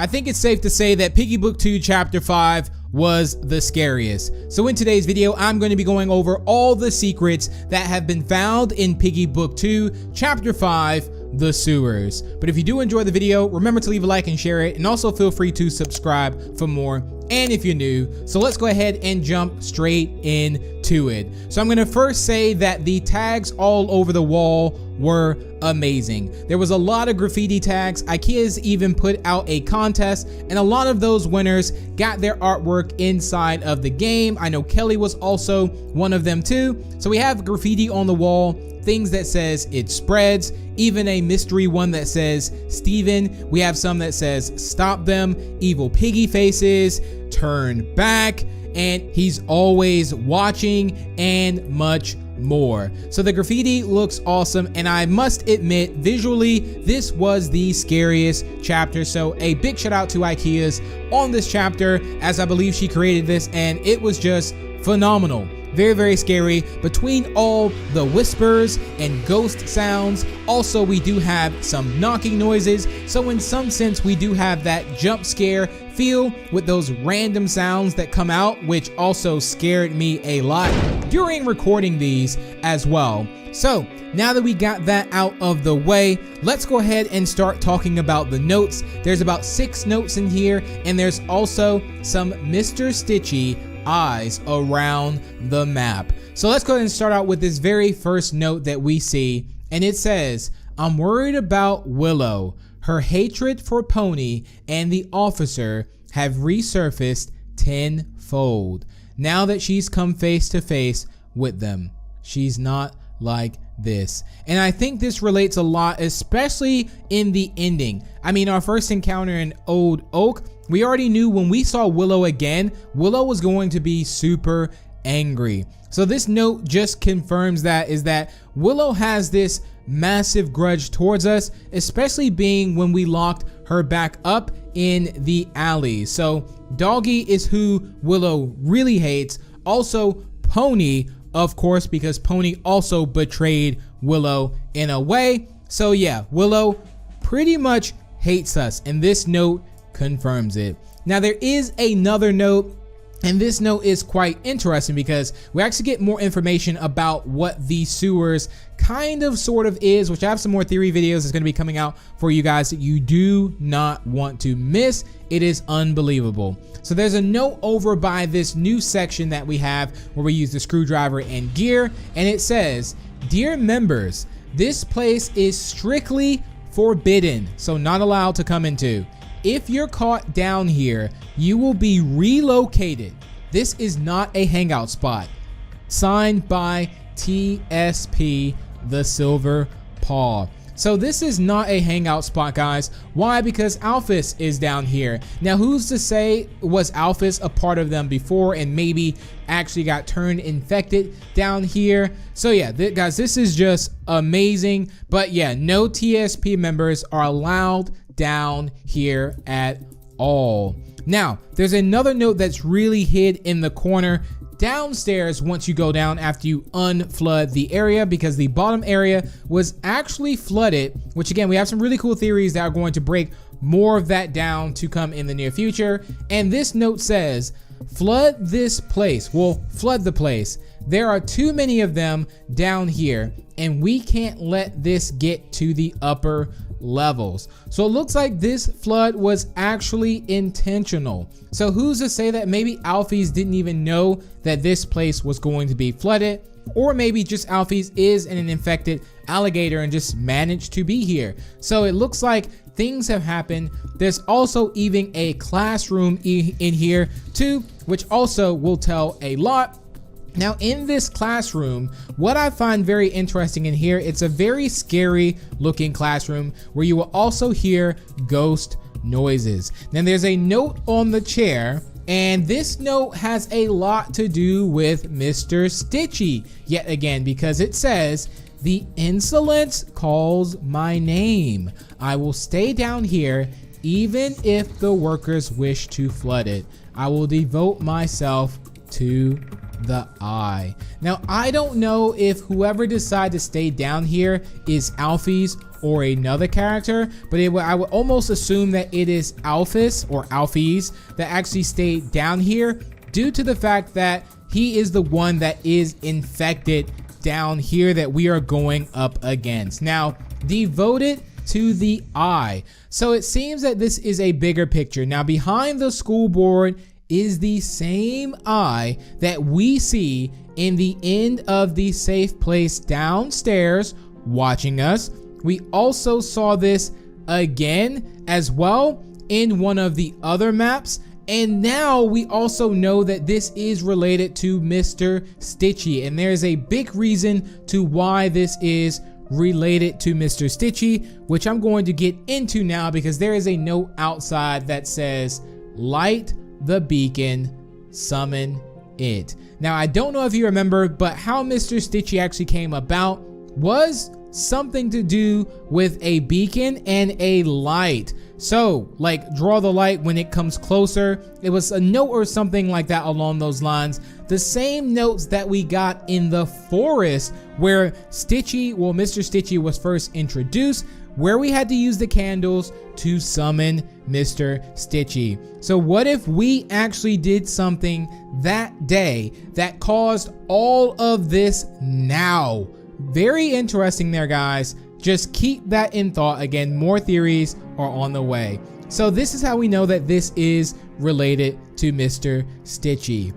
I think it's safe to say that Piggy Book 2 Chapter 5 was the scariest. So in today's video, I'm going to be going over all the secrets that have been found in Piggy Book 2 Chapter 5, The Sewers. But if you do enjoy the video, remember to leave a like and share it, and also feel free to subscribe for more. And if you're new, so let's go ahead and jump straight into it. So I'm gonna first say that the tags all over the wall were amazing. There was a lot of graffiti tags. IKEA's even put out a contest, and a lot of those winners got their artwork inside of the game. I know Kelly was also one of them too. So we have graffiti on the wall, things that says it spreads, even a mystery one that says Steven. We have some that says stop them, evil piggy faces, turn back, and he's always watching, and much more. So the graffiti looks awesome, and I must admit, visually this was the scariest chapter. So a big shout out to IKEA's on this chapter, as I believe she created this, and it was just phenomenal. Very, very scary. Between all the whispers and ghost sounds, also we do have some knocking noises, so in some sense we do have that jump scare feel with those random sounds that come out, which also scared me a lot during recording these as well. So now that we got that out of the way, let's go ahead and start talking about the notes. There's about 6 notes in here, and there's also some Mr. Stitchy eyes around the map. So let's go ahead and start out with this very first note that we see, and it says, I'm worried about Willow. Her hatred for Pony and the officer have resurfaced tenfold now that she's come face to face with them. She's not like this. And I think this relates a lot, especially in the ending. I mean, our first encounter in Old Oak, we already knew when we saw Willow again, Willow was going to be super angry. So this note just confirms that, is that Willow has this massive grudge towards us, especially being when we locked her back up in the alley. So Doggy is who Willow really hates. Also Pony, of course, because Pony also betrayed Willow in a way. So yeah, Willow pretty much hates us, and this note confirms it. Now there is another note, and this note is quite interesting because we actually get more information about what the sewers kind of sort of is, which I have some more theory videos that's going to be coming out for you guys that you do not want to miss. It is unbelievable. So there's a note over by this new section that we have where we use the screwdriver and gear, and it says, dear members, this place is strictly forbidden, so not allowed to come into. If you're caught down here, you will be relocated. This is not a hangout spot. Signed by TSP, the Silver Paw. So this is not a hangout spot, guys. Why? Because Alphys is down here. Now, who's to say was Alphys a part of them before and maybe actually got turned infected down here? So yeah, guys, this is just amazing. But yeah, no TSP members are allowed down here at all. Now, there's another note that's really hid in the corner downstairs once you go down after you unflood the area, because the bottom area was actually flooded, which again, we have some really cool theories that are going to break more of that down to come in the near future. And this note says, flood this place. Well, flood the place. There are too many of them down here, and we can't let this get to the upper levels. So it looks like this flood was actually intentional. So who's to say that maybe Alphys didn't even know that this place was going to be flooded, or maybe just Alphys is an infected alligator and just managed to be here. So it looks like things have happened. There's also even a classroom in here too, which also will tell a lot. Now in this classroom, what I find very interesting in here, it's a very scary looking classroom where you will also hear ghost noises. Then there's a note on the chair, and this note has a lot to do with Mr. Stitchy yet again, because it says, the insolence calls my name. I will stay down here even if the workers wish to flood it. I will devote myself to the eye. Now, I don't know if whoever decided to stay down here is Alphys or another character, but I would almost assume that it is Alphys or Alphys that actually stayed down here due to the fact that he is the one that is infected down here that we are going up against. Now, devoted to the eye. So it seems that this is a bigger picture. Now, behind the school board is the same eye that we see in the end of the safe place downstairs watching us. We also saw this again as well in one of the other maps. And now we also know that this is related to Mr. Stitchy. And there's a big reason to why this is related to Mr. Stitchy, which I'm going to get into now because there is a note outside that says, light the beacon, summon it. Now, I don't know if you remember, but how Mr. Stitchy actually came about was something to do with a beacon and a light. So, like, draw the light when it comes closer. It was a note or something like that along those lines. The same notes that we got in the forest where Stitchy, well, Mr. Stitchy was first introduced, where we had to use the candles to summon Mr. Stitchy. So what if we actually did something that day that caused all of this now? Very interesting there, guys. Just keep that in thought. Again, more theories are on the way. So this is how we know that this is related to Mr. Stitchy.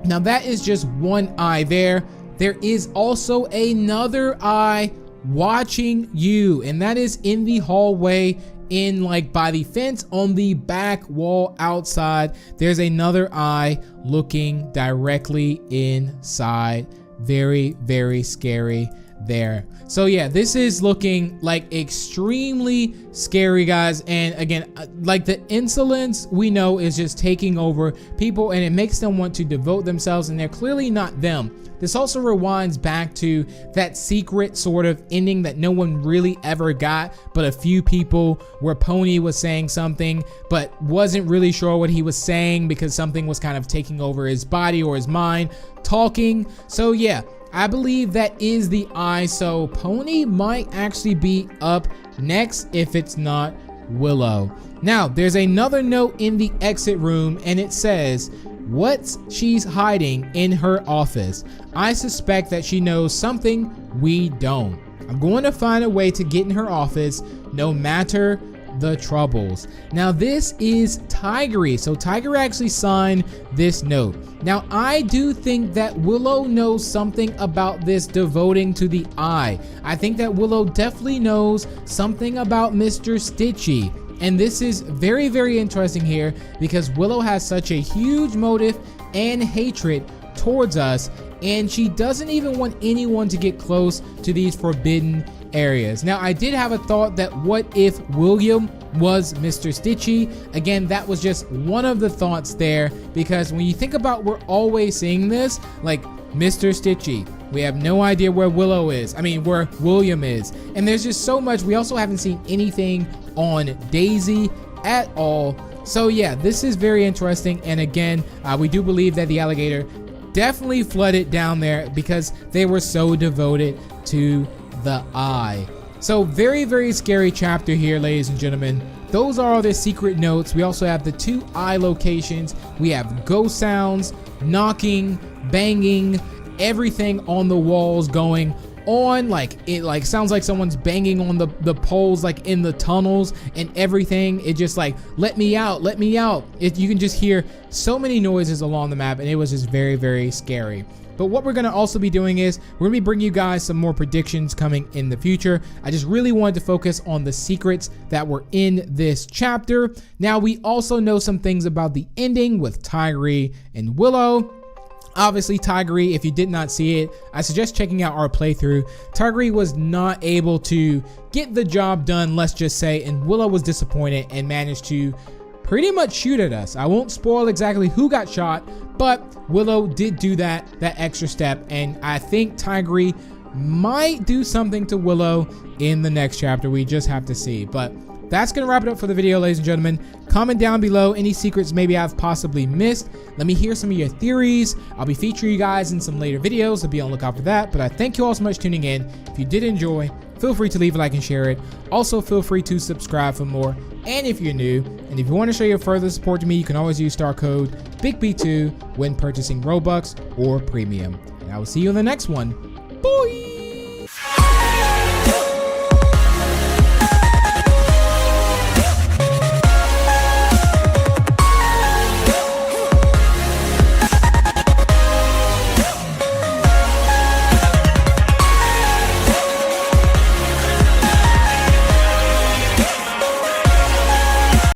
Now that is just one eye there. There is also another eye watching you, and that is in the hallway in like by the fence on the back wall outside. There's another eye looking directly inside. Very, very scary there. So yeah, this is looking like extremely scary, guys. And again, like the insolence we know is just taking over people, and it makes them want to devote themselves, and they're clearly not them. This also rewinds back to that secret sort of ending that no one really ever got, but a few people, where Pony was saying something but wasn't really sure what he was saying because something was kind of taking over his body or his mind talking. So yeah, I believe that is the eye. So Pony might actually be up next if it's not Willow. Now, there's another note in the exit room, and it says, what's she's hiding in her office? I suspect that she knows something we don't. I'm going to find a way to get in her office no matter the troubles. Now this is Tigry. So Tigry actually signed this note. Now I do think that Willow knows something about this devoting to the eye. I think that Willow definitely knows something about Mr. Stitchy. And this is very, very interesting here because Willow has such a huge motive and hatred towards us, and she doesn't even want anyone to get close to these forbidden areas. Now, I did have a thought that what if William was Mr. Stitchy? Again, that was just one of the thoughts there, because when you think about, we're always seeing this, like Mr. Stitchy. We have no idea where Willow is. I mean, where William is. And there's just so much. We also haven't seen anything on Daisy at all. So yeah, this is very interesting. And again, we do believe that the alligator definitely flooded down there because they were so devoted to the eye. So very, very scary chapter here, ladies and gentlemen. Those are all the secret notes. We also have the 2 eye locations. We have ghost sounds, knocking, banging, everything on the walls going on, like it like sounds like someone's banging on the poles, like in the tunnels and everything. It just like, let me out, let me out. You can just hear so many noises along the map, and it was just very, very scary. But what we're going to also be doing is we're going to be bringing you guys some more predictions coming in the future. I just really wanted to focus on the secrets that were in this chapter. Now, we also know some things about the ending with Tigry and Willow. Obviously, Tigry, if you did not see it, I suggest checking out our playthrough. Tigry was not able to get the job done, let's just say, and Willow was disappointed and managed to pretty much shoot at us. I won't spoil exactly who got shot, but Willow did do that extra step, and I think Tigry might do something to Willow in the next chapter. We just have to see. But that's gonna wrap it up for the video, ladies and gentlemen. Comment down below any secrets maybe I've possibly missed. Let me hear some of your theories. I'll be featuring you guys in some later videos, so be on the lookout for that. But I thank you all so much for tuning in. If you did enjoy, feel free to leave a like and share it. Also, feel free to subscribe for more. And if you're new, and if you want to show your further support to me, you can always use star code BIGB2 when purchasing Robux or Premium. And I will see you in the next one. Bye!